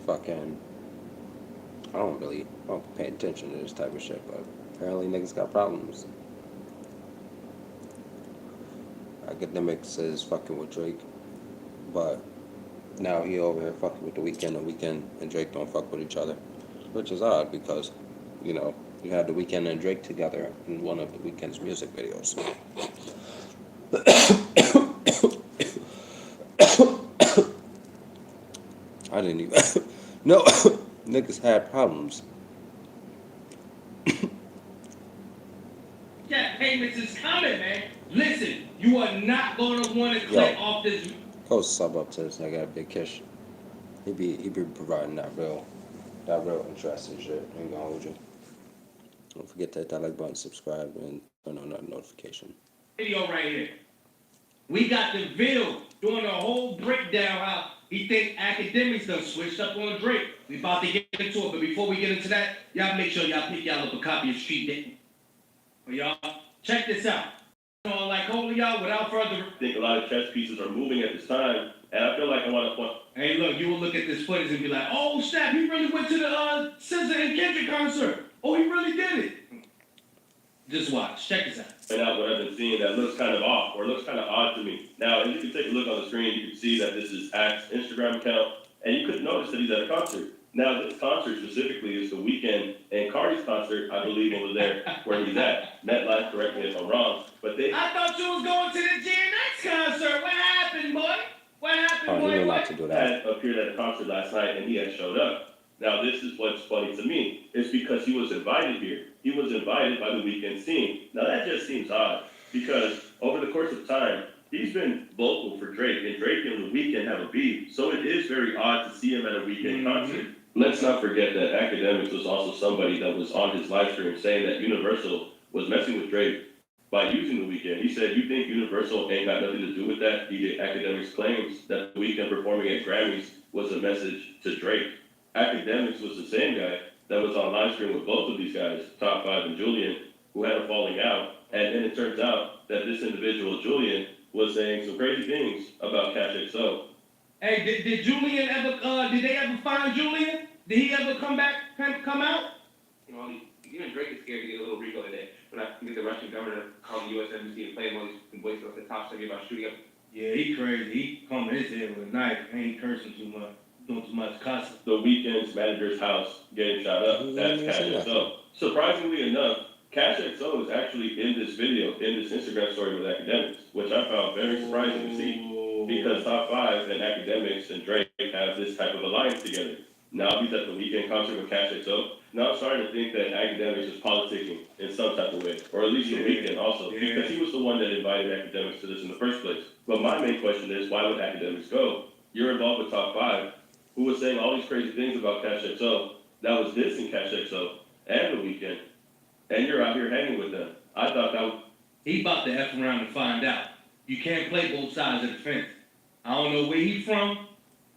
Fucking, I don't pay attention to this type of shit, but apparently niggas got problems. Academics is fucking with Drake, but now he over here fucking with the Weeknd. The Weeknd and Drake don't fuck with each other, which is odd because, you know, you had the Weeknd and Drake together in one of the Weeknd's music videos. I didn't even no niggas had problems. That payments is coming, man. Listen, you are not gonna want to Yo, click off this. go sub up to this nigga Big Kish. He be providing that real interesting shit. Ain't gonna hold you. Don't forget to hit that like button, subscribe, and turn on that notification. Video right here. We got the Ville doing a whole breakdown how he think academics done switched up on Drake. We about to get into it, but before we get into that, y'all make sure y'all pick y'all up a copy of Street Dick. Well, y'all, check this out. Like, holy y'all, without further ado. I think a lot of chess pieces are moving at this time, and I feel like I want to point. Hey, look, you will look at this footage and be like, oh, snap, he really went to the SZA and Kendrick concert. Oh, he really did it. Just watch. Check this out. Point out what I've been seeing that looks kind of off or looks kind of odd to me. Now, as you can take a look on the screen, you can see that this is Act's Instagram account, and you could notice that he's at a concert. Now, this concert specifically is the Weeknd and Cardi's concert, I believe, over there where he's at. MetLife, correct me if I'm wrong, but they. I thought you was going to the GNX concert. What happened, boy? What happened, Oh, he knew boy? not to do that. Had appeared at a concert last night, and he had showed up. Now, this is what's funny to me. It's because he was invited here. He was invited by the Weeknd team. Now, that just seems odd, because over the course of time, he's been vocal for Drake, and Drake and the Weeknd have a beef. So it is very odd to see him at a Weeknd concert. Let's not forget that Academics was also somebody that was on his live stream saying that Universal was messing with Drake by using the Weeknd. He said, you think Universal ain't got nothing to do with that? DJ Academics claims that the Weeknd performing at Grammys was a message to Drake. Academics was the same guy that was on live stream with both of these guys, Top 5 and Julian, who had a falling out. And then it turns out that this individual, Julian, was saying some crazy things about Cash XO. Hey, did Julian ever, did they ever find Julian? Did he ever come out? You know, even Drake is scared to get a little Rico today. When I think the Russian governor called the U.S. Embassy and played all these voices off the top 70 about shooting up. Yeah, he crazy. He coming his head with a knife. Ain't cursing too much. Doing too much cussing. The Weeknd's manager's house getting shot up. That's Cash XO. Surprisingly enough, Cash XO is actually in this video, in this Instagram story with Academics, which I found very surprising to see. Because Top 5 and Academics and Drake have this type of alliance together. Now he's at the Weeknd concert with Cash XO. Now I'm starting to think that Academics is politicking in some type of way, or at least the Weeknd also, because he was the one that invited Academics to this in the first place. But my main question is, why would Academics go? You're involved with Top 5, who was saying all these crazy things about Cash XO, that was dissing Cash XO and the Weeknd, and you're out here hanging with them. I thought that was... He about to F around and find out. You can't play both sides of the fence. I don't know where he from.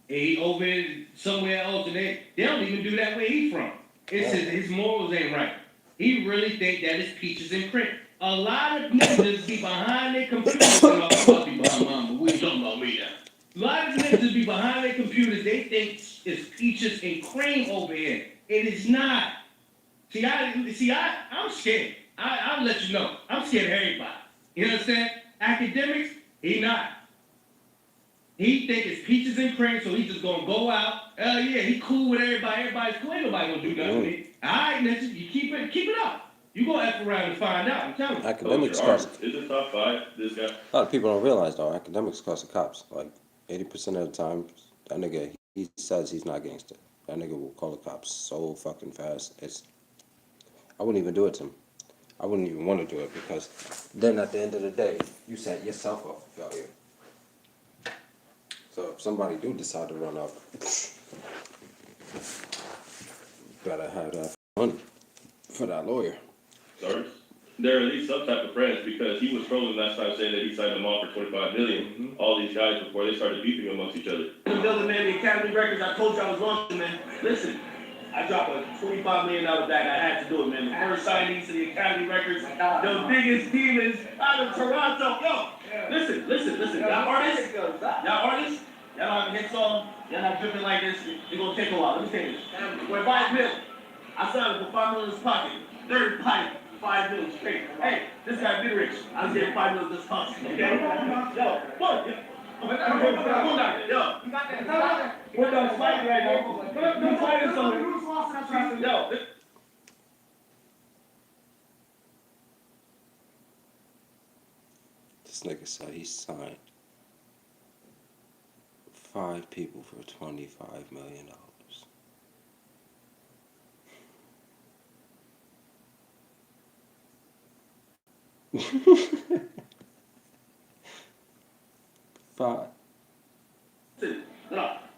He over there somewhere else, and they don't even do that where he from. It's his morals ain't right. He really think that it's peaches and cream. A lot of niggas be behind their computers. I'll be behind mine, but we ain't talking about me now. A lot of niggas be behind their computers. They think it's peaches and cream over here. It is not. I'm scared. I'll let you know. I'm scared of everybody. You understand? Academics, he not. He think it's peaches and cream, so he just gonna go out. Yeah, he cool with everybody. Everybody's cool. Ain't nobody gonna do nothing with it. All right, Mitchell, you keep it up. You gonna F around and find out. I'm telling you. Academics cost. Is it Top 5, this guy? A lot of people don't realize though. Academics cost the cops. Like 80% of the time, that nigga he says he's not gangster. That nigga will call the cops so fucking fast. I wouldn't even do it to him. I wouldn't even want to do it because then at the end of the day, you set yourself up for failure. So if somebody do decide to run up, better have that money for that lawyer. Sorry. They're at least some type of friends because he was trolling last time saying that he signed them off for $25 million. All these guys before they started beefing amongst each other. The building, man, the Academy Records, I told you I was launching, man. Listen, I dropped a $25 million bag. I had to do it, man. The first signings to the Academy Records, the biggest demons out of Toronto. Yo, listen. Y'all artists, Y'all don't have hits on. Y'all not dripping like this. It's gonna take a while. Let me say this. We're 5 mil. I signed with 5 mil in his pocket. Third pipe, 5 mil straight. Hey, this guy been rich. I was getting 5 mil this month. Okay? Yo, what? Yo. Yo, you got that? We're done fighting right now. We're fighting something. Yo. This nigga said he signed 5 people for $25 million. Five.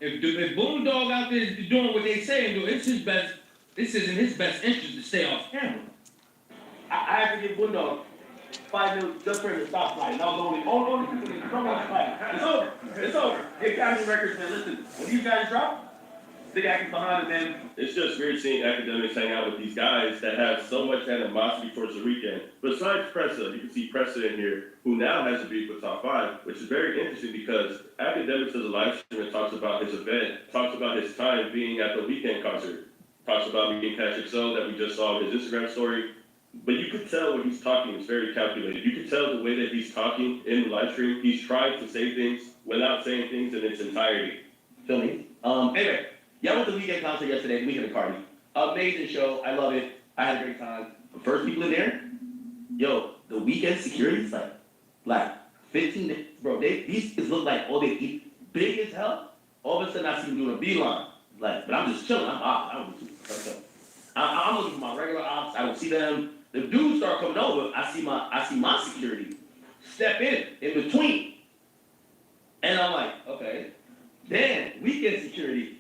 If Boondog out there is doing what they say and do, it's his best. This isn't his best interest to stay off camera. I have to give Bulldog 5 mil just for him to stop fighting. That was the only people that don't want to fight. It's over. It's over. The Academy records, man. Listen, when these guys drop, Big Academy behind it, man. It's just weird seeing academics hang out with these guys that have so much animosity towards the weekend. Besides Pressa, you can see Pressa in here, who now has a beef with Top 5, which is very interesting because academics does a live stream and talks about his event, talks about his time being at the weekend concert, talks about being Cash XO that we just saw in his Instagram story. But you could tell when he's talking, it's very calculated. You could tell the way that he's talking in the live stream, he's trying to say things without saying things in its entirety. Feel me? Anyway, y'all went to the weekend concert yesterday, the Weekend at Cardi. Amazing show. I love it. I had a great time. The first people in there, yo, the weekend security is like 15, bro, these kids look like, they eat big as hell. All of a sudden I see them doing a beeline. Like, but I'm just chilling. I'm looking for my regular ops. I don't see them. The dudes start coming over. I see my security step in between. And I'm like, okay. Then weekend security,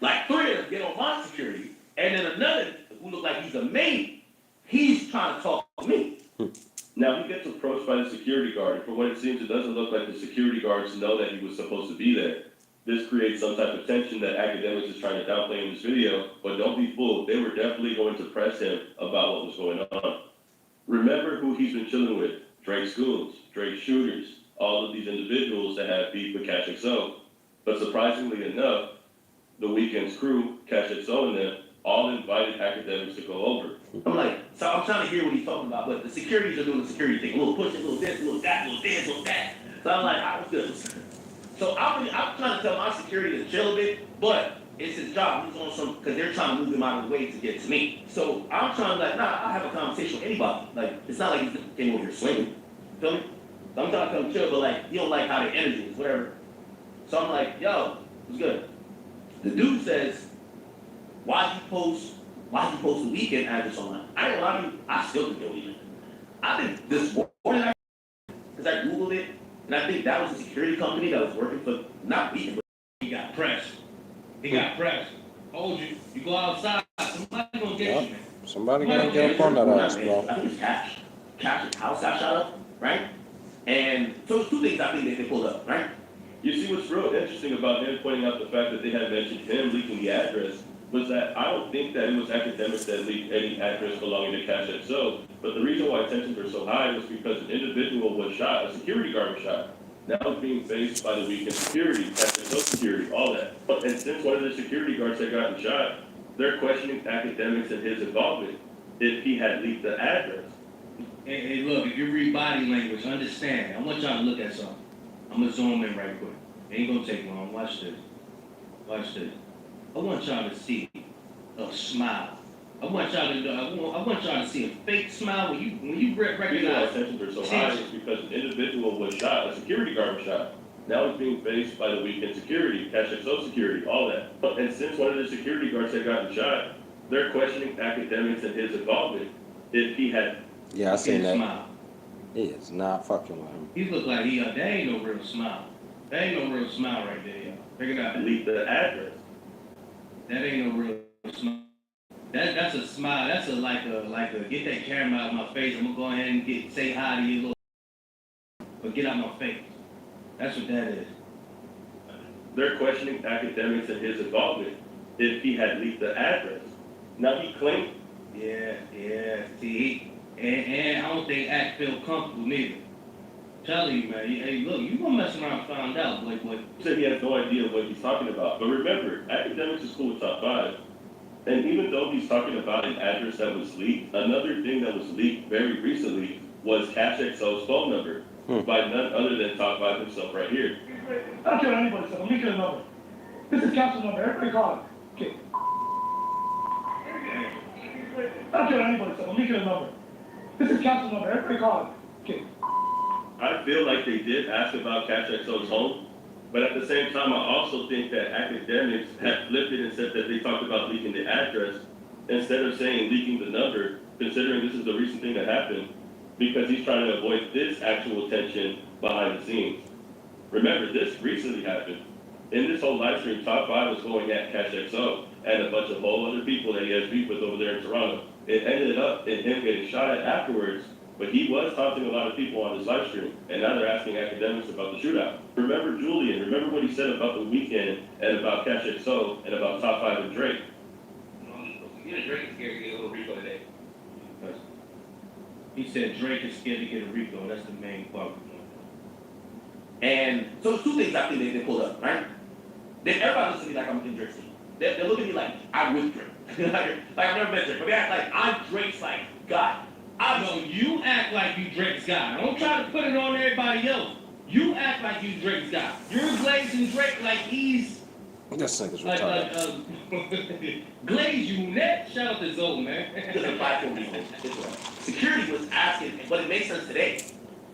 like 3 of them get on my security, and then another who look like he's a mate, he's trying to talk to me. Now he gets approached by the security guard, and from what it seems, it doesn't look like the security guards know that he was supposed to be there. This creates some type of tension that academics is trying to downplay in this video, but don't be fooled. They were definitely going to press him about what was going on. Remember who he's been chilling with: Drake Schools, Drake Shooters, all of these individuals that have beef with Cash XO. But surprisingly enough, the Weeknd's crew, Cash XO and them, all invited academics to go over. I'm like, so I'm trying to hear what he's talking about, but the securities are doing the security thing. A little push, a little this, a little that, a little this, a little that. So I'm like, I was good. So I'm trying to tell my security to chill a bit, but it's his job. He's on some, because they're trying to move him out of the way to get to me. So I'm trying to I'll have a conversation with anybody. Like, it's not like he came over here swinging. Feel me? So I'm trying to come chill, but you don't like how the energy is, whatever. So I'm like, yo, what's good? The dude says, why'd you post the weekend address online? I ain't gonna lie to you, I still think they're weekend. I think this morning, because I Googled it, and I think that was a security company that was working for, not weekend, but He got pressed. Told you, you go outside, somebody gonna get you, man. Somebody gonna get up on that ass, bro. I think it's Cash. Cash's house got shot up, right? And so it's 2 things I think they pulled up, right? You see, what's real interesting about him pointing out the fact that they had mentioned him leaking the address was that I don't think that it was academics that leaked any address belonging to Cash XO, but the reason why tensions were so high was because an individual was shot, a security guard was shot. Now it's being faced by the Weeknd security, Cash XO security, all that. And since one of the security guards had gotten shot, they're questioning academics and his involvement if he had leaked the address. Hey, look, if you read body language, understand. I want y'all to look at something. I'm gonna zoom in right quick. It ain't gonna take long. Watch this. Watch this. I want y'all to see a smile. I want y'all to see a fake smile when you The reason why recognize. tensions are so high is because an individual was shot, a security guard was shot. Now he's being faced by the Weeknd security, Cash XO security, all that. And since one of the security guards had gotten shot, they're questioning academics and his involvement if he had. Yeah, I seen that. Smile. He is not fucking with him. He look like that ain't no real smile. That ain't no real smile right there, y'all. Figure it out. leaked the address. That ain't no real smile. That's a smile. That's like a get that camera out of my face. I'm gonna go ahead and say hi to you, little. But get out my face. That's what that is. They're questioning academics and his involvement if he had leaked the address. Now he claimed. Yeah. See, and I don't think Act feel comfortable neither. Telling you, man. Hey, look, you gonna mess around and find out, boy. He said he has no idea what he's talking about. But remember, academics is cool with top 5. And even though he's talking about an address that was leaked, another thing that was leaked very recently was Cash XO's phone number by none other than top 5 himself right here. I don't care what anybody says. I'm leaking a number. This is council number. Everybody call it. Okay. I don't care what anybody says. I'm leaking a number. This is council number. Everybody call it. Okay. I feel like they did ask about Cash XO's home, but at the same time, I also think that academics have flipped it and said that they talked about leaking the address instead of saying leaking the number, considering this is the recent thing that happened, because he's trying to avoid this actual tension behind the scenes. Remember, this recently happened. In this whole live stream, top 5 was going at Cash XO and a bunch of whole other people that he has beef with over there in Toronto. It ended up in him getting shot at afterwards, but he was taunting a lot of people on his live stream, and now they're asking academics about the shootout. Remember Julian, remember what he said about the weekend and about Cash XO and about top 5 and Drake. Even Drake is scared to get a little Rico today. He said Drake is scared to get a Rico. That's the main part. And so there's two things I think they pulled up, right? Everybody looks at me like I'm in Drake's team. They're looking at me like I'm with Drake. like I've never met Drake, but they act like I'm Drake's like guy. No, you act like you Drake's guy. Don't try to put it on everybody else. You act like you Drake's guy. You're glazing Drake like he's This nigga's like retarded. glaze you net. Shout out to Zoe, man. Because the platform people. Security was asking, but it makes sense today.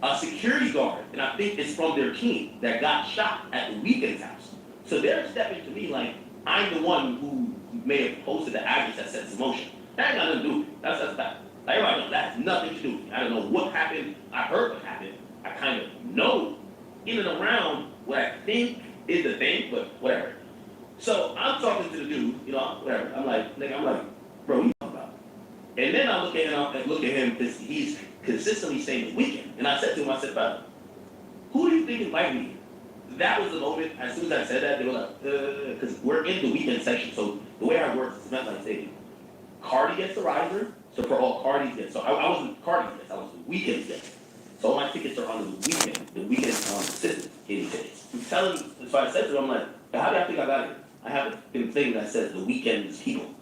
A security guard, and I think it's from their team, that got shot at the Weeknd's house. So they're stepping to me like I'm the one who may have posted the address that sets in motion. That ain't got nothing to do with it. That's that. Like everybody knows that has nothing to do with it. I don't know what happened. I heard what happened. I kind of know in and around what I think is the thing, but whatever. So I'm talking to the dude, you know, whatever. I'm like, bro, what you talking about? And then I look at him because he's consistently saying the Weeknd. And I said to him, I said, bro, who do you think invited me? That was the moment, as soon as I said that, they were like, because we're in the Weeknd section. So the way I work is not like saying, Cardi gets the riser, so for all Cardi's guests. So I wasn't Cardi's guest, I was the Weeknd's guest. So all my tickets are on the Weeknd. The Weeknd system, any tickets. I'm telling him, so I said to him, I'm like, how do I think I got it? I have a thing that says the Weeknd's people.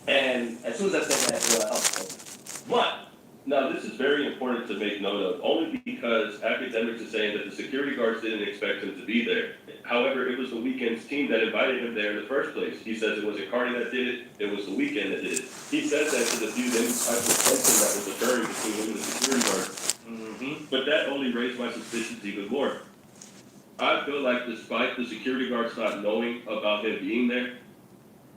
And as soon as I said that, they were like, oh. But now this is very important to make note of, only because academics are saying that the security guards didn't expect him to be there. However, it was the Weeknd's team that invited him there in the first place. He says it wasn't Cardi that did it, it was the Weeknd that did it. He says that to defuse any type of tension that was occurring between him and the security guards. But that only raised my suspicions even more. I feel like despite the security guards not knowing about him being there,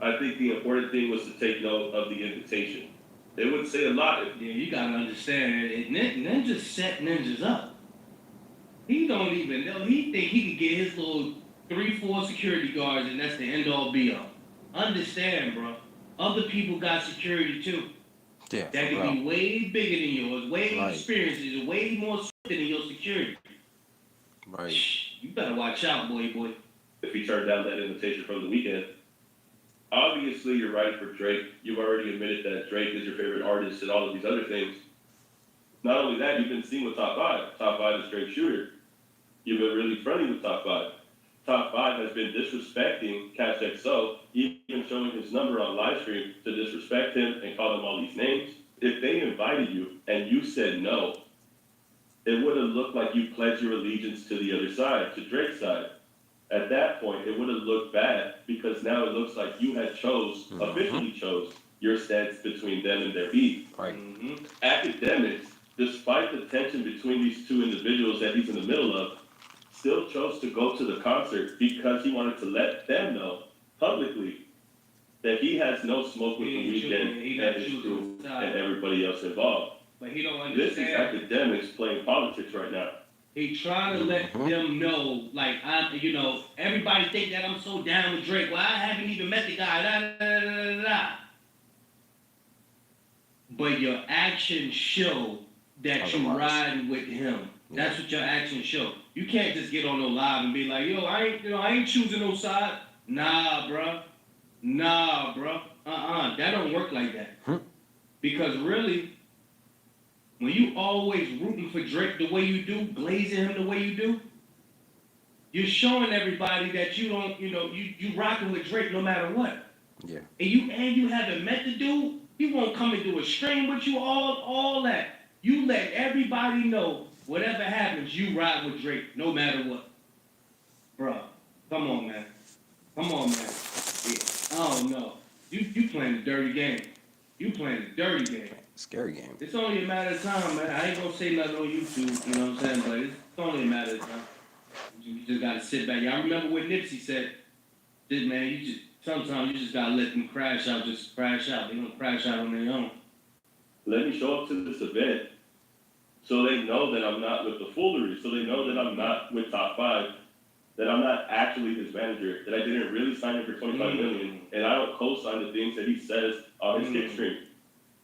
I think the important thing was to take note of the invitation. It would say a lot if Yeah, you gotta understand it. Ninja set ninjas up. He don't even know. He think he could get his little 3-4 security guards and that's the end all be all. Understand, bro. Other people got security too. Yeah, That bro. could be way bigger than yours, way Right. experienced, way more than your security. Right. You better watch out, boy. if he turned down that invitation from the Weeknd. Obviously, you're right for Drake. You've already admitted that Drake is your favorite artist and all of these other things. Not only that, you've been seen with Top 5. Top 5 is Drake Shooter. You've been really friendly with Top 5. Top 5 has been disrespecting Cash XO, even showing his number on live stream to disrespect him and call him all these names. If they invited you and you said no, it would have looked like you pledged your allegiance to the other side, to Drake's side. At that point, it would have looked bad because now it looks like you had officially chose your stance between them and their beef. Right. Academics, despite the tension between these two individuals that he's in the middle of, still chose to go to the concert because he wanted to let them know publicly that he has no smoke with the Weeknd and his crew and everybody else involved. But he don't This is understand. academics playing politics right now. He trying to let them know, like, everybody think that I'm so down with Drake. Well, I haven't even met the guy. Da, da, da, da, da. But your actions show that you Otherwise. riding with him. That's what your actions show. You can't just get on no live and be like, yo, I ain't choosing no side. Nah, bruh. That don't work like that. Because really, when you always rooting for Drake the way you do, glazing him the way you do, you're showing everybody that you don't, you rocking with Drake no matter what. Yeah. And you haven't met the dude, he won't come and do a stream with you, all that. You let everybody know whatever happens, you ride with Drake no matter what. Bruh, come on, man. Come on, man. Yeah, I don't know. You playing the dirty game. You playing the dirty game. Scary game. It's only a matter of time, man. I ain't gonna say nothing on YouTube, you know what I'm saying? But it's only a matter of time. You just gotta sit back. Y'all remember what Nipsey said? This man, sometimes you just gotta let them crash out, just crash out. They gonna crash out on their own. Let me show up to this event so they know that I'm not with the foolery, so they know that I'm not with Top 5, that I'm not actually his manager, that I didn't really sign him for $25 million, and I don't co-sign the things that he says on his kick stream.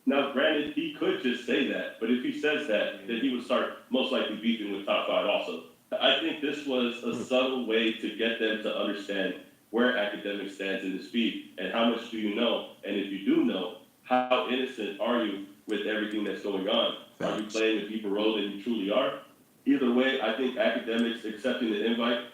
Now, granted, he could just say that, but if he says that, then he would start most likely beefing with Top 5 also. I think this was a subtle way to get them to understand where academic stands in this beef, and how much do you know, and if you do know, how innocent are you with everything that's going on? Are you playing a deeper role than you truly are? Either way, I think academics accepting the invite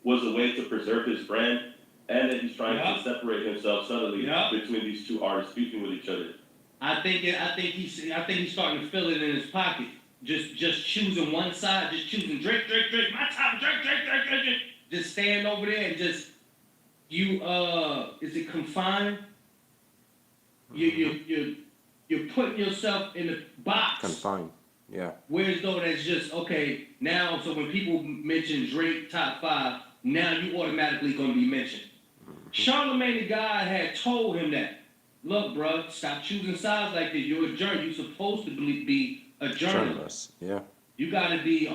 was a way to preserve his brand, and that he's trying to separate himself subtly between these two artists beefing with each other. I think he's starting to feel it in his pocket. Just choosing one side, just choosing Drake, my top, Drake. Just stand over there and just is it confined? You're putting yourself in the box. Confined. Yeah. Whereas though that's just okay now. So when people mention Drake top 5, now you automatically gonna be mentioned. Charlamagne the God had told him that. Look, bro, stop choosing sides like this. You're a journalist. You're supposed to be a journalist. Yeah. You gotta be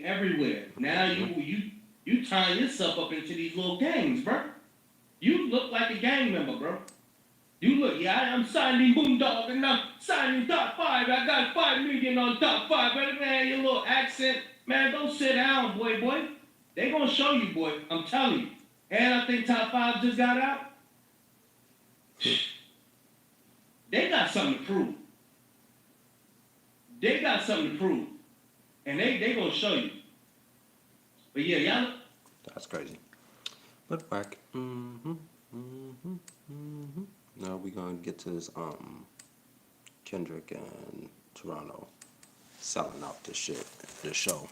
everywhere. Now you tying yourself up into these little gangs, bro. You look like a gang member, bro. You look, I'm signing Boondog and I'm signing top 5. I got 5 million on top 5. But man, your little accent, man, don't sit down, boy. They gonna show you, boy. I'm telling you. And I think top 5 just got out. They got something to prove. And they gonna show you. But yeah, y'all. That's crazy. But back. Now we're gonna get to this Kendrick and Toronto selling out this show.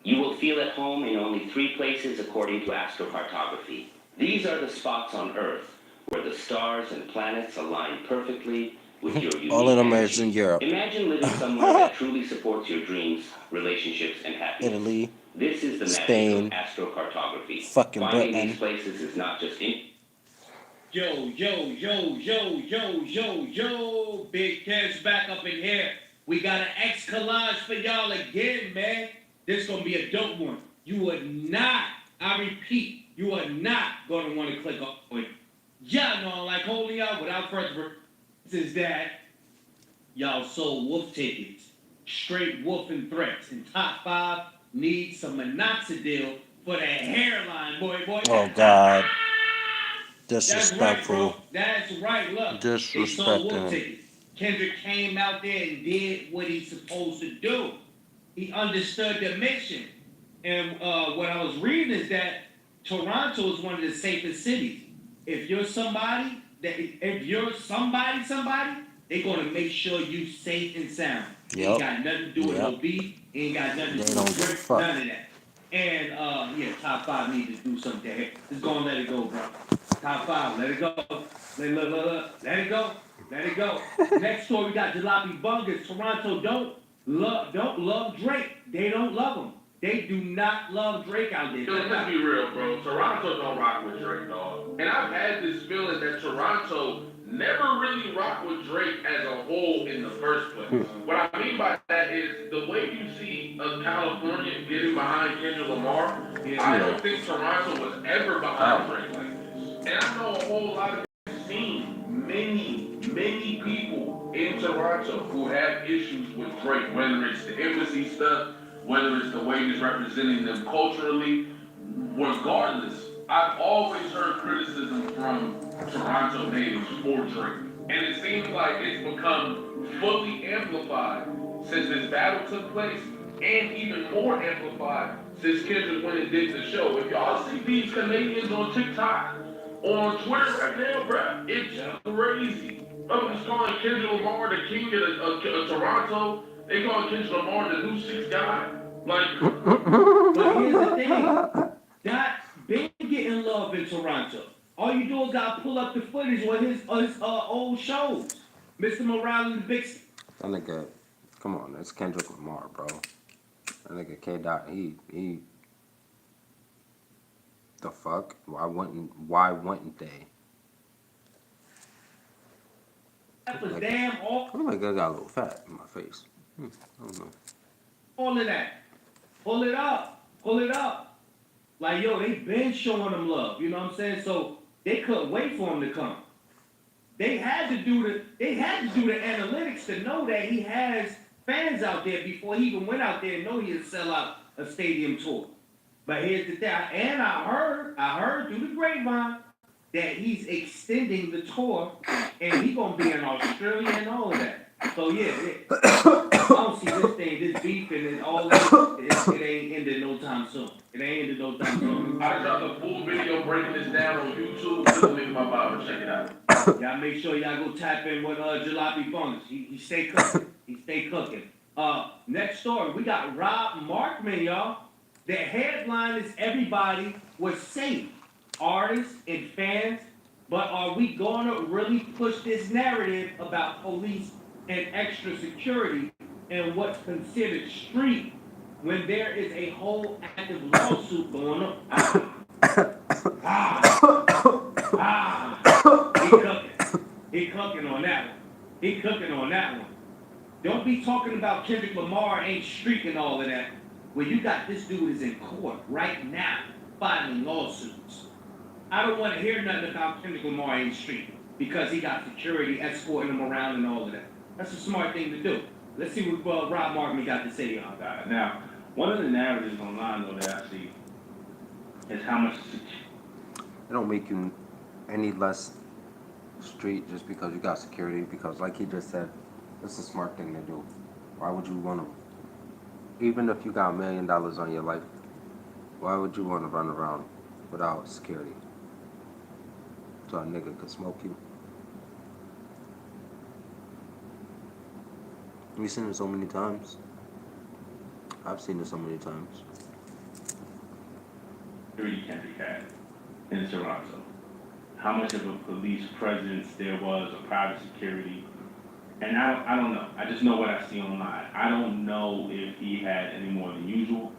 You will feel at home in only 3 places according to astrocartography. These are the spots on Earth where the stars and planets align perfectly with your unique All of them energy. is in Europe. Imagine living somewhere that truly supports your dreams, relationships, and happiness. Italy, This is the Spain, magic of astrocartography. fucking Finding Britain. these places is not just Yo, Big Kev's back up in here. We got an X collage for y'all again, man. This gonna be a dope one. You are not, I repeat, you are not gonna want to click off it. Y'all know, like holding y'all without further is that y'all sold wolf tickets, straight wolfing threats, and top 5 need some minoxidil for that hairline, boy. Oh God. Disrespectful. That's right, look. They sold wolf Disrespecting. tickets. Kendrick came out there and did what he's supposed to do. He understood the mission. And what I was reading is that Toronto is one of the safest cities. If you're somebody, they're gonna make sure you safe and sound. Ain't got nothing to do with no beef. Ain't got nothing to do with none of that. And top 5 need to do something there. Just go and let it go, bro. Top 5, let it go. Let it go. Next story, we got Jalopy Bungus. Toronto don't love Drake. They don't love him. They do not love Drake out there. Yo, let's be real, bro. Toronto don't rock with Drake, dog. And I've had this feeling that Toronto never really rocked with Drake as a whole in the first place. What I mean by that is the way you see a California getting behind Kendrick Lamar, I don't think Toronto was ever behind Drake like this. And I know a whole lot of seen many people in Toronto who have issues with Drake, whether it's the embassy stuff, whether it's the way he's representing them culturally. Regardless, I've always heard criticism from Toronto natives for Drake. And it seems like it's become fully amplified since this battle took place, and even more amplified since Kendrick went and did the show. If y'all see these Canadians on TikTok, on Twitter right now, bruh, it's crazy. Others calling Kendrick Lamar the king of Toronto. They calling Kendrick Lamar the new sixth guy. Like, But here's the thing. That been getting love in Toronto. All you do is gotta pull up the footage on his old shows. Mr. Morale and the Big. That nigga, come on, that's Kendrick Lamar, bro. That nigga K. Dot, he, the fuck? Why wouldn't they? That was damn all. I feel like I got a little fat in my face. I don't know. All of that. Pull it up. Pull it up. Like, yo, they been showing him love. You know what I'm saying? So they couldn't wait for him to come. They had to do the analytics to know that he has fans out there before he even went out there and know he'd sell out a stadium tour. But here's the thing, and I heard through the grapevine that he's extending the tour and he's gonna be in Australia and all of that. So yeah, I don't see this beef and all that. It ain't ended no time soon. It ain't ended no time soon. I dropped a full video breaking this down on YouTube. Just link in my bio, check it out. Y'all make sure y'all go tap in with Jalopy Fungus. He stay cooking. He stay cooking. Next story, we got Rob Markman, y'all. The headline is everybody was safe, artists and fans, but are we gonna really push this narrative about police and extra security and what's considered street when there is a whole active lawsuit going on? He cooking on that one. He cooking on that one. Don't be talking about Kendrick Lamar ain't street and all of that. When you got this dude is in court right now filing lawsuits. I don't want to hear nothing about Kendrick Lamar ain't street because he got security escorting him around and all of that. That's a smart thing to do. Let's see what Rob Markman got to say on that. Now, one of the narratives online, though, that I see is how much. It don't make you any less street just because you got security. Because, like he just said, it's a smart thing to do. Why would you want to? Even if you got $1 million on your life, why would you want to run around without security? So a nigga could smoke you. We've seen it so many times. I've seen it so many times. Security Kendrick had in Toronto. How much of a police presence there was, a private security. And I don't know. I just know what I see online. I don't know if he had any more than usual.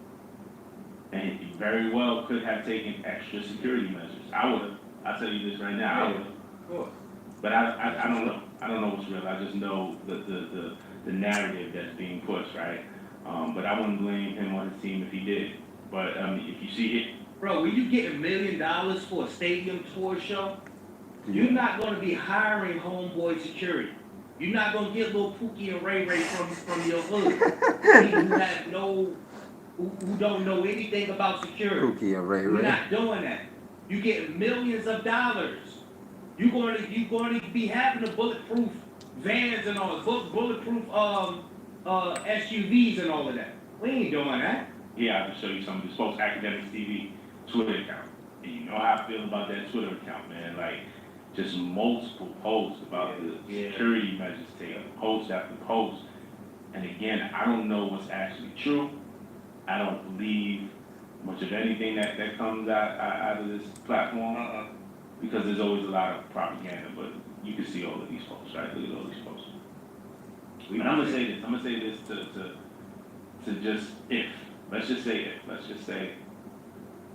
And he very well could have taken extra security measures. I would have. I'll tell you this right now. I would have. Of course. But I don't know. I don't know what's real. I just know the narrative that's being pushed, right? But I wouldn't blame him or his team if he did. But if you see it. Bro, when you get $1 million for a stadium tour show, you're not going to be hiring homeboy security. You're not gonna get little Pookie and Ray Ray from your hood. Who don't know anything about security. Pookie and Ray Ray. You're not doing that. You get millions of dollars. You're going to be having the bulletproof vans and all, bulletproof SUVs and all of that. We ain't doing that. Yeah, I can show you some of this folks' Academics TV Twitter account. And you know how I feel about that Twitter account, man. Like, just multiple posts about the security measures taken, post after post. And again, I don't know what's actually true. I don't believe much of anything that comes out of this platform because there's always a lot of propaganda, but you can see all of these posts, right? Look at all these posts. And I'm gonna say this to just let's just say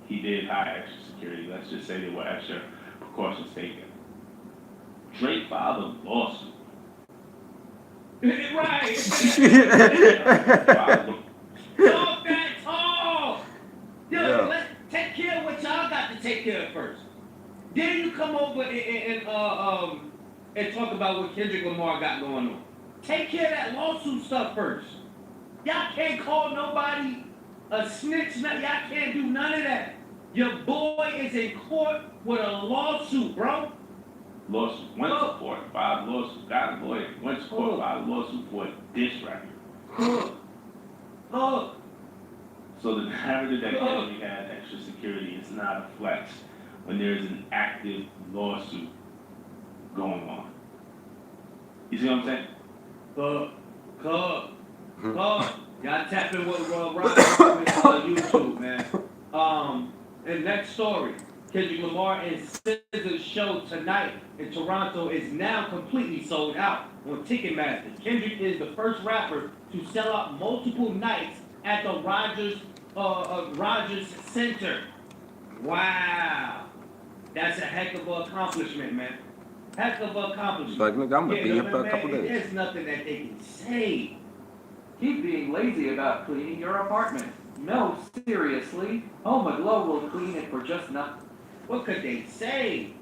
he did hire extra security. Let's just say there were extra precautions taken. Drake filed a lawsuit. Right. Talk that talk. Yo, let's take care of what y'all got to take care of first. Then you come over and talk about what Kendrick Lamar got going on. Take care of that lawsuit stuff first. Y'all can't call nobody a snitch. Y'all can't do none of that. Your boy is in court with a lawsuit, bro. lawsuit, went to court, filed a lawsuit, got a lawyer, went to court, filed a lawsuit for this record. Look, So the narrative that Kendrick had extra security is not a flex when there is an active lawsuit going on. You see what I'm saying? Club. Y'all tap in with Ryan with YouTube, man. And next story. Kendrick Lamar and SZA's show tonight in Toronto is now completely sold out on Ticketmaster. Kendrick is the first rapper to sell out multiple nights at the Rogers Center. Wow. That's a heck of an accomplishment, man. Heck of an accomplishment. Like, nigga, I'm gonna be here for a man, couple days. There's nothing that they can say. Keep being lazy about cleaning your apartment. No, seriously. Home Aglow will clean it for just nothing. What could they say?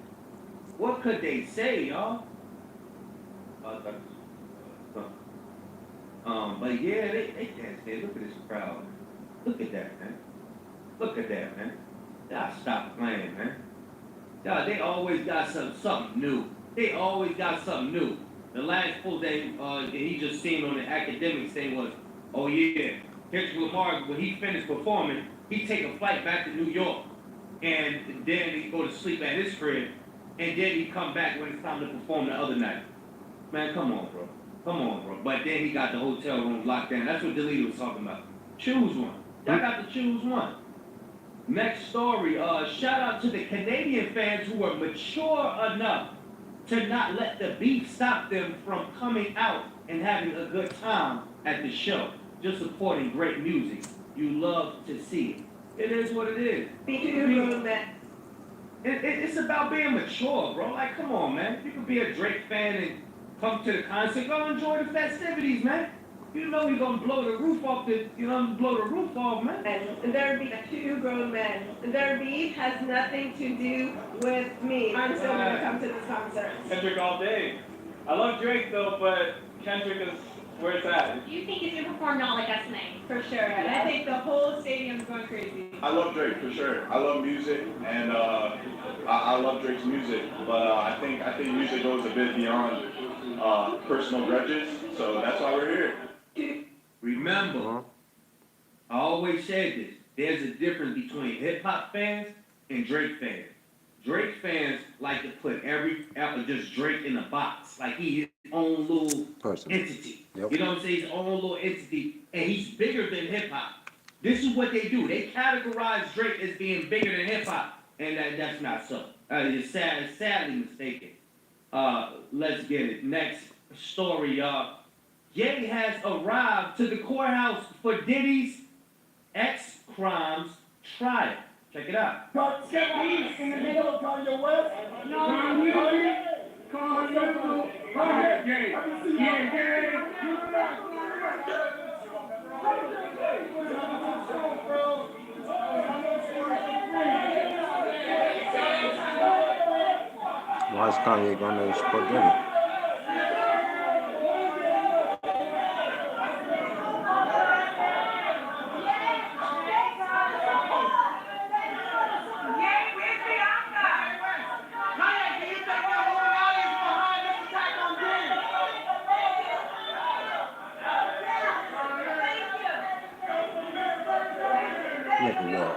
What could they say, y'all? But yeah, they can't say. Look at this crowd. Look at that, man. Look at that, man. Y'all stop playing, man. Y'all, they always got something new. They always got something new. The last post that he just seen on the academics thing was, oh yeah, Kendrick Lamar, when he finished performing, he take a flight back to New York. And then he go to sleep at his crib. And then he come back when it's time to perform the other night. Man, come on, bro. Come on, bro. But then he got the hotel room locked down. That's what Delita was talking about. Choose one. Y'all got to choose one. Next story. Shout out to the Canadian fans who are mature enough to not let the beef stop them from coming out and having a good time at the show. Just supporting great music. You love to see it. It is what it is. It's about being mature, bro. Like, come on, man. You can be a Drake fan and come to the concert. Go enjoy the festivities, man. You know you're gonna blow the roof off man. And their beef, two grown men. Their beef has nothing to do with me. I'm still gonna come to this concert. Kendrick all day. I love Drake though, but Kendrick is where it's at. You think he's gonna perform not like us tonight? For sure. And I think the whole stadium's going crazy. I love Drake for sure. I love music, and I love Drake's music. But I think music goes a bit beyond personal grudges. So that's why we're here. Remember, I always said this. There's a difference between hip hop fans and Drake fans. Drake fans like to put just Drake in a box, like he's his own little entity. Yep. You know what I'm saying? His own little entity, and he's bigger than hip hop. This is what they do. They categorize Drake as being bigger than hip hop, and that's not so. It's sadly mistaken. Let's get it. Next story, y'all. Ye has arrived to the courthouse for Diddy's ex-crimes trial. Check it out. Kanye in the middle of Kanye West? No, Why is Kanye going to support Diddy?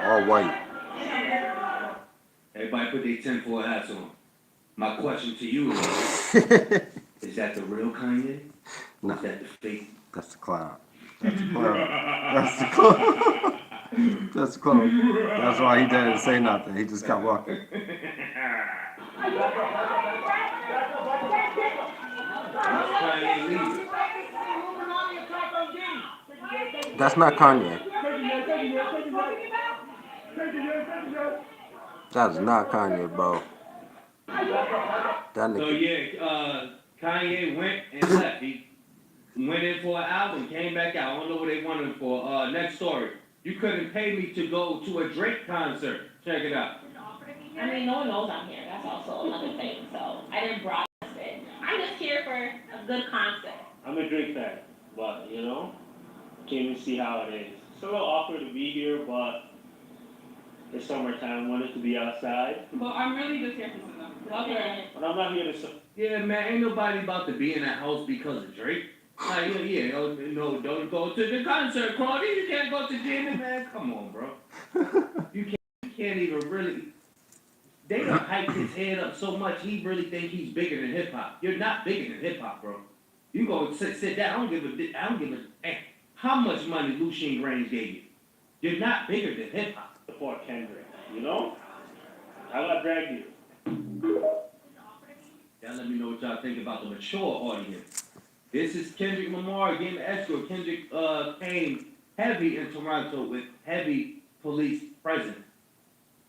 All white. Everybody put their tinfoil hats on. My question to you is that the real Kanye? Or is that the fake? That's the clown. That's the clown. That's the clown. That's the clown. That's why he didn't say nothing. He just kept walking. That's not Kanye. That is not Kanye, bro. That nigga. So yeah, Kanye went and left. He went in for an album, came back out. I don't know what they wanted him for. Next story. You couldn't pay me to go to a Drake concert. Check it out. I mean, no one knows I'm here. That's also another thing. So I didn't broadcast it. I'm just here for a good concert. I'm a Drake fan, but came to see how it is. It's a little awkward to be here, but It's summertime, wanted to be outside. Well, I'm really just here for some. Okay. But I'm not here to. Yeah, man, ain't nobody about to be in that house because of Drake. Like, no, don't go to the concert, Claudia. You can't go to dinner, man. Come on, bro. You can't even really. They done hyped his head up so much, he really think he's bigger than hip hop. You're not bigger than hip hop, bro. You go sit down. I don't give a. How much money Lucien Grange gave you? You're not bigger than hip hop. Support Kendrick, you know? I got drag you. Y'all let me know what y'all think about the mature audience. This is Kendrick Lamar getting escort. Kendrick came heavy in Toronto with heavy police presence.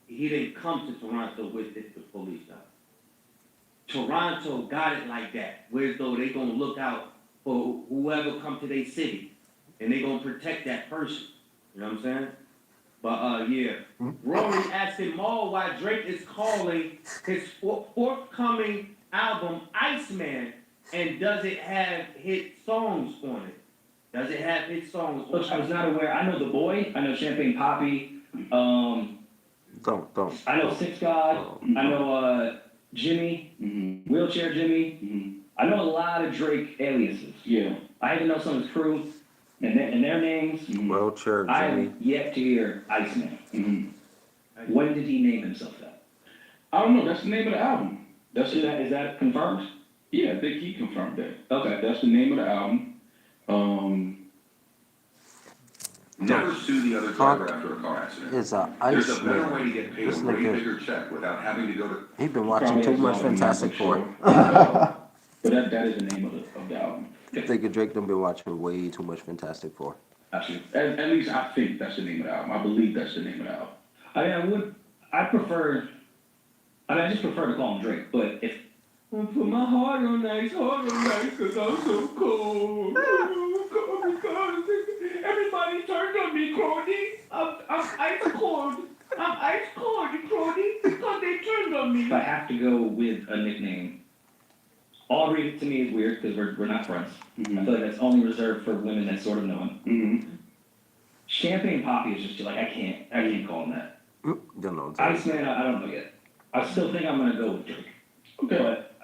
He didn't come to Toronto with the police now. Toronto got it like that, whereas though they gonna look out for whoever come to their city, and they gonna protect that person. You know what I'm saying? But yeah, Rory asking Maul why Drake is calling his forthcoming album Iceman, and does it have hit songs on it? Does it have hit songs on it? Look, I was not aware. I know The Boy. I know Champagne Poppy. Don't. I know Six God. I know Jimmy. Wheelchair Jimmy. I know a lot of Drake aliases. Yeah. I even know some of his crew and their names. Wheelchair I Jimmy. have yet to hear Iceman. When did he name himself that? I don't know. That's the name of the album. That's Is that confirmed? Yeah, I think he confirmed that. Okay. That's the name of the album. Never sue the other driver after a car accident. It's a There's a Iceman. better way to get paid a This way nigga- bigger check without having to go to. He been watching too much Fantastic Four. But that is the name of the album. I think Drake done been watching way too much Fantastic Four. Actually, at least I think that's the name of the album. I believe that's the name of the album. I just prefer to call him Drake, but if I put my heart on ice, cause I'm so cold. Everybody turned on me, Crody. I'm ice cold. I'm ice cold, Crody, because they turned on me. if I have to go with a nickname, Aubrey to me is weird because we're not friends. I feel like that's only reserved for women that sort of know him. Champagne Poppy is just like I can't call him that. Don't know. Iceman, I don't know yet. I still think I'm gonna go with Drake. Okay. But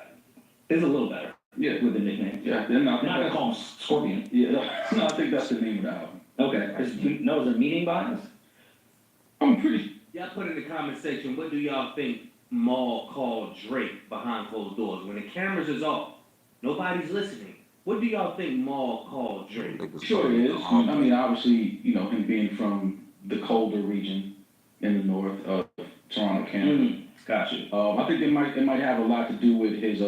it's a little better. Yeah. With the nickname. Yeah, then I'm not gonna call him Scorpion. Yeah, no, I think that's the name of the album. Okay. Is there meaning behind this? I'm pretty. Y'all put in the comment section, what do y'all think Maul called Drake behind closed doors? When the cameras is off, nobody's listening. What do y'all think Maul called Drake? Sure it is. I mean, obviously, him being from the colder region in the north of Toronto, Canada. Gotcha. I think it might have a lot to do with his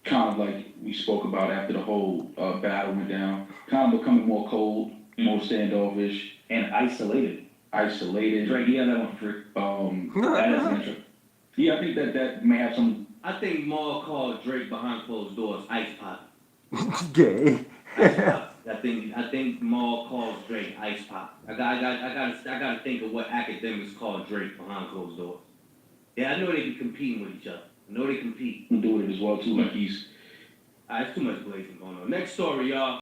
kind of like we spoke about after the whole battle went down, kind of becoming more cold, more standoffish, and isolated. Drake, yeah, that one for free. That is an intro. Yeah, I think that may have some. I think Maul called Drake behind closed doors Ice Pop. Gay. Ice Pop. I think Maul calls Drake Ice Pop. I gotta think of what academics call Drake behind closed doors. Yeah, I know they be competing with each other. I know they compete. And do it as well too, like he's. It's too much blazing going on. Next story, y'all.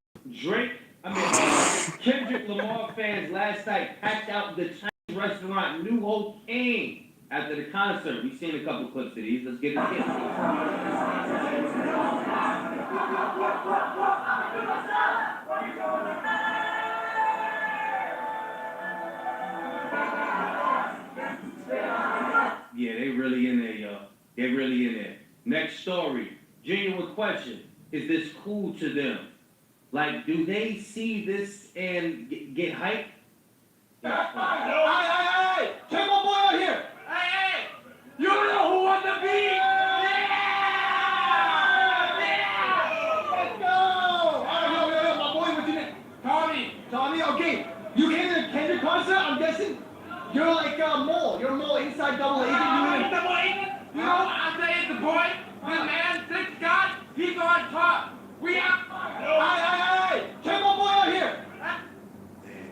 Kendrick Lamar fans last night packed out the Chinese restaurant New Hope King after the concert. We've seen a couple clips of these. Let's get it. Yeah, they really in there, y'all. They really in there. Next story. Genuine question. Is this cool to them? Like, do they see this and get hyped? Hey! Take my boy out here! Hey! You know who won the beat? Let's go! My boy, what's your name? Tommy, okay. You came to the Kendrick concert, I'm guessing? You're like Mole. You're Mole inside double agent. Double agent? You know, I'm the boy. The man, Six God, he's on top. We have. Hey! Take my boy out here! Damn,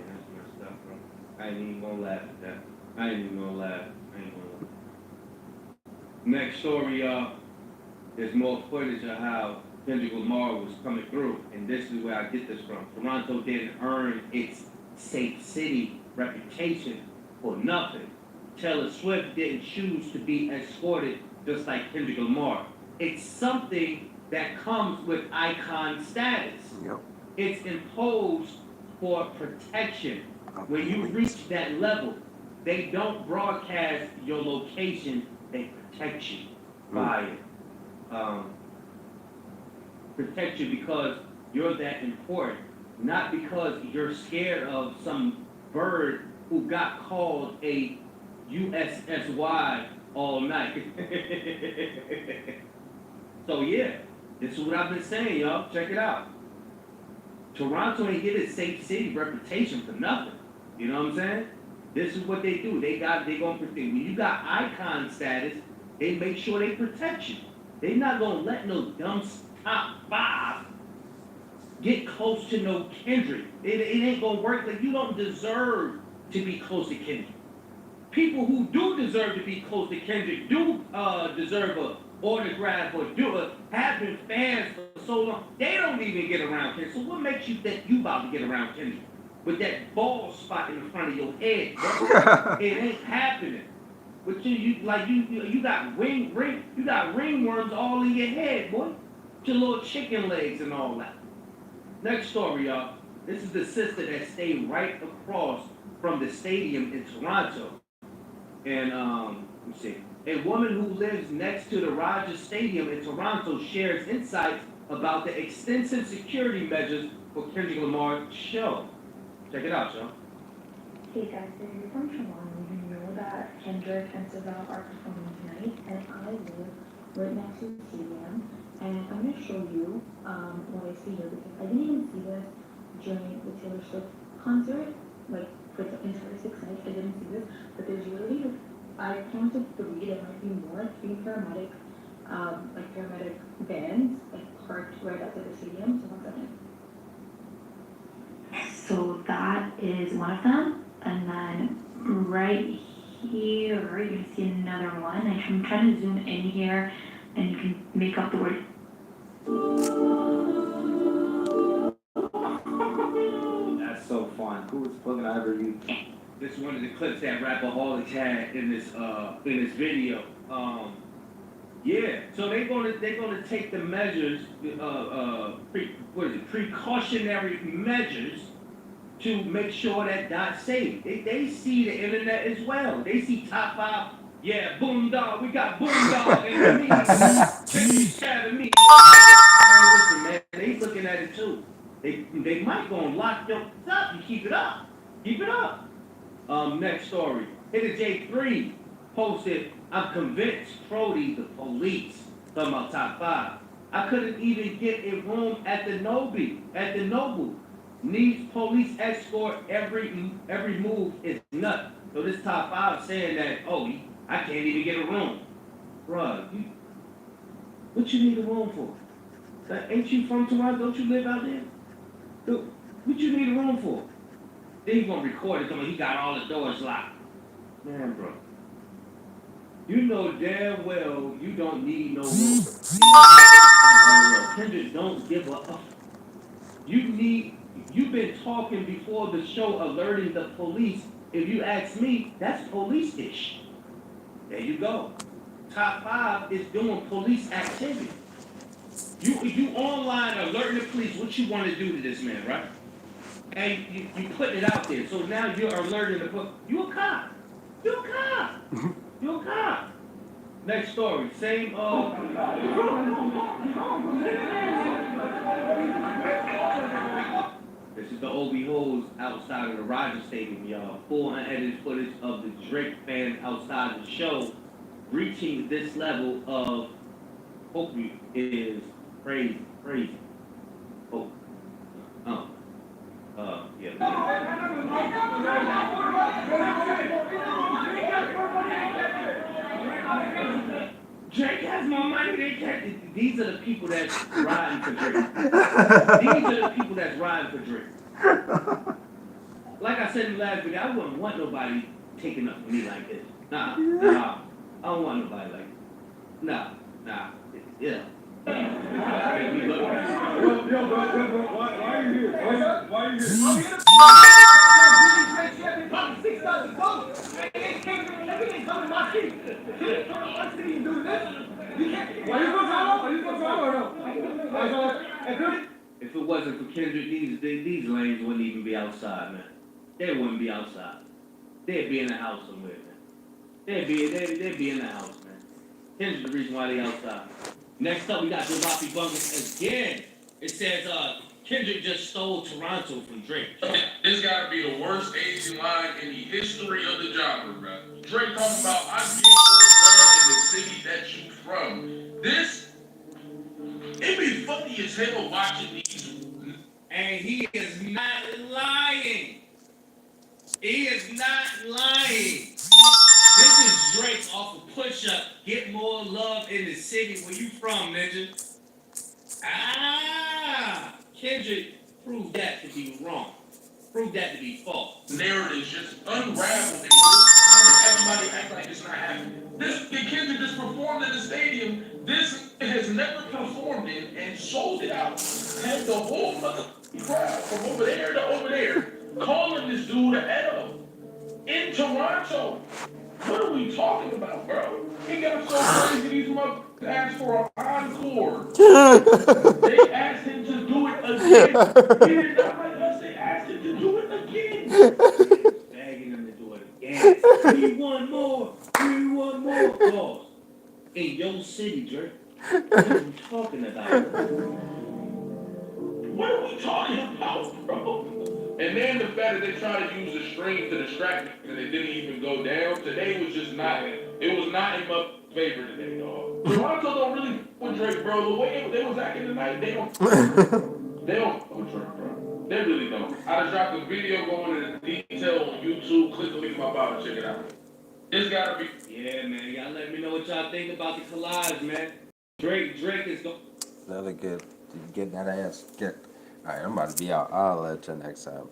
that's messed up, bro. I ain't even gonna laugh at that. I ain't even gonna laugh. Next story, y'all. There's more footage of how Kendrick Lamar was coming through, and this is where I get this from. Toronto didn't earn its safe city reputation for nothing. Taylor Swift didn't choose to be escorted just like Kendrick Lamar. It's something that comes with icon status. Yep. It's imposed for protection. When you reach that level, they don't broadcast your location, they protect you by it. Protect you because you're that important, not because you're scared of some bird who got called a USSY all night. So yeah, this is what I've been saying, y'all. Check it out. Toronto ain't get its safe city reputation for nothing. You know what I'm saying? This is what they do. They gonna protect. When you got icon status, they make sure they protect you. They not gonna let no dumb top 5 get close to no Kendrick. It ain't gonna work. Like, you don't deserve to be close to Kendrick. People who do deserve to be close to Kendrick do deserve a autograph or have been fans for so long. They don't even get around Kendrick. So what makes you think you about to get around Kendrick? With that bald spot in the front of your head, bro. It ain't happening. But you got ringworms all in your head, boy. With your little chicken legs and all that. Next story, y'all. This is the sister that stayed right across from the stadium in Toronto. And let me see. A woman who lives next to the Rogers Stadium in Toronto shares insights about the extensive security measures for Kendrick Lamar's show. Check it out, y'all. Hey guys, if you're from Toronto, you know that Kendrick and Savell are performing tonight, and I live right next to the stadium, and I'm going to show you what I see here, because I didn't even see this during the Taylor Swift concert, like for the entire 6 nights, I didn't see this, but there's literally, I counted 3, there might be more, 3 paramedic vans, like parked right outside the stadium, so 1 second. So that is one of them, and then right here, you can see another one. I'm trying to zoom in here, and you can make out the word. That's so fun. Coolest plugin I ever used. This is one of the clips that Rapperholics had in this video. Yeah, so they're gonna take the measures, precautionary measures to make sure that Dot's safe. They see the internet as well. They see top 5. Yeah, boom dog. We got boom dog in the media. Listen, man, they looking at it too. They might gonna lock your up. You keep it up. Keep it up. Next story. Hit J3 posted, I'm convinced Trody's the police. Talking about top 5. I couldn't even get a room at the Noble. Needs police escort, every move is nuts. So this top 5 saying that, I can't even get a room. Bruh, what you need a room for? Ain't you from Toronto? Don't you live out there? Dude, what you need a room for? Then he's gonna record it, he got all the doors locked. Man, bro. You know damn well you don't need no room. Kendrick don't give a fuck. You've been talking before the show alerting the police. If you ask me, that's police-ish. There you go. Top 5 is doing police activity. You online alerting the police what you want to do to this man, right? And you putting it out there. So now you're alerting the police. You a cop. You a cop. You a cop. Next story. Same This is the Obi Hoes outside of the Rogers Stadium, y'all. Full unedited footage of the Drake fans outside the show reaching this level of hope is crazy. Yeah. Drake has more money than Drake. These are the people that's riding for Drake. These are the people that's riding for Drake. Like I said in the last video, I wouldn't want nobody taking up for me like this. Nah. I don't want nobody like that. Nah. Yeah. Yo, why are you here? Why are you here? got both. Everything coming to my city. Can't come to my city and do this. You can't. Are you from Toronto? Are you from Toronto or no? If it wasn't for Kendrick, these lanes wouldn't even be outside, man. They wouldn't be outside. They'd be in the house somewhere, man. They'd be in the house, man. Kendrick's the reason why they outside. Next up, we got Jalopy Bungus again. It says, Kendrick just stole Toronto from Drake. This gotta be the worst Asian line in the history of the genre, bro. Drake talking about, I get more love in the city that you from. This, it be funny as hell watching these. And he is not lying. He is not lying. This is Drake off of Push Up. Get more love in the city where you from, Ninja. Kendrick proved that to be wrong. Proved that to be false. Narratives just unraveled in real time and everybody act like it's not happening. This Kendrick just performed in the stadium. This has never performed in and sold it out. Had the whole mother crowd from over there to over there calling this dude an Edo in Toronto. What are we talking about, bro? It got so crazy these motherfuckers asked for an encore. They asked him to do it again. He did not like us, they asked him to do it again. Begging him to do it again. We want more. We want more. Pause. In your city, Drake. What are you talking about? What are we talking about, bro? And then the fact that they tried to use the string to distract me and it didn't even go down. Today was just not, it was not in my favor today, dog. Toronto don't really with Drake, bro. The way they was acting tonight, they don't with Drake, bro. They really don't. I just dropped a video going into detail on YouTube. Click the link in my bio and check it out. It's gotta be. Yeah, man. Y'all let me know what y'all think about the collage, man. Drake is going. Another good. Getting that ass kicked. All right, I'm about to be out. I'll let you next time.